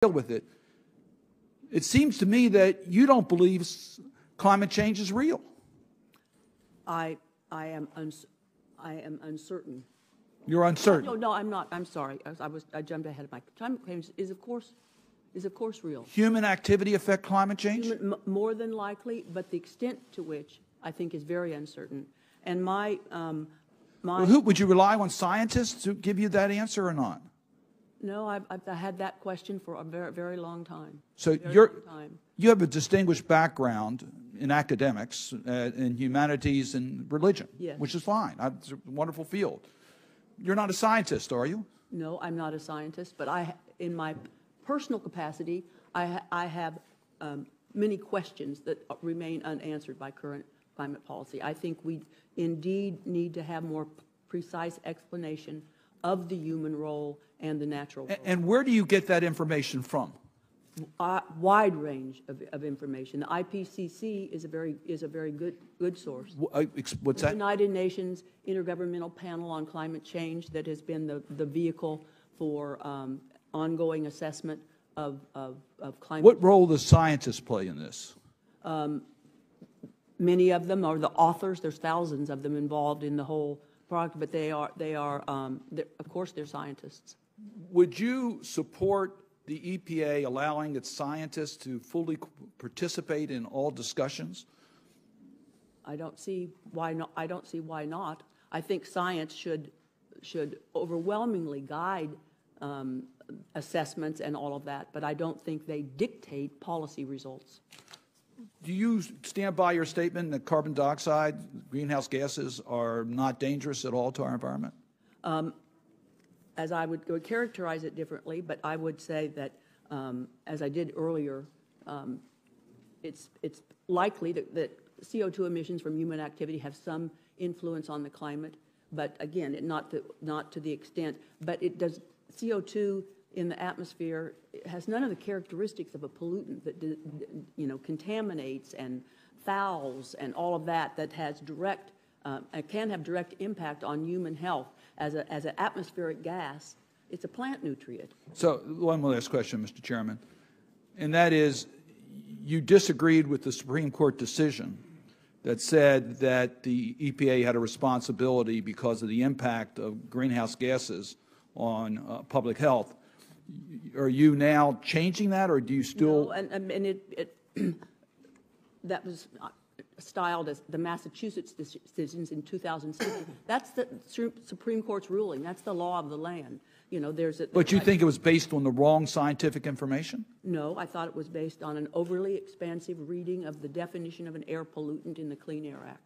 deal with it. It seems to me that you don't believe climate change is real. I am uncertain. You're uncertain. No, I'm not. I'm sorry. I jumped ahead of my time. Climate change is of course real. Human activity affect climate change? More than likely, but the extent to which I think is very uncertain. And Would you rely on scientists to give you that answer or not? No, I've had that question for a very, very long time. So you have a distinguished background in academics, in humanities and religion, yes, which is fine. It's a wonderful field. You're not a scientist, are you? No, I'm not a scientist, but in my personal capacity, I have many questions that remain unanswered by current climate policy. I think we indeed need to have more precise explanation of the human role and the natural role. And where do you get that information from? Wide range of information. The IPCC is a very good source. What's that? The United Nations Intergovernmental Panel on Climate Change that has been the vehicle for ongoing assessment of climate. What role does scientists play in this? Many of them are the authors. There's thousands of them involved in the whole project, but they are of course they're scientists. Would you support the EPA allowing its scientists to fully participate in all discussions? I don't see why not. I think science should overwhelmingly guide assessments and all of that, but I don't think they dictate policy results. Do you stand by your statement that carbon dioxide, greenhouse gases, are not dangerous at all to our environment? As I would characterize it differently, but I would say that, as I did earlier, it's likely that CO2 emissions from human activity have some influence on the climate, but again, not to the extent. But it does. CO2 in the atmosphere has none of the characteristics of a pollutant that contaminates and fouls and all of that has direct. Can have direct impact on human health as an atmospheric gas. It's a plant nutrient. So one last question, Mr. Chairman, and that is, you disagreed with the Supreme Court decision that said that the EPA had a responsibility because of the impact of greenhouse gases on public health. Are you now changing that, or do you still? No, and that was styled as the Massachusetts decisions in 2006. That's the Supreme Court's ruling. That's the law of the land. But you think it was based on the wrong scientific information? No, I thought it was based on an overly expansive reading of the definition of an air pollutant in the Clean Air Act.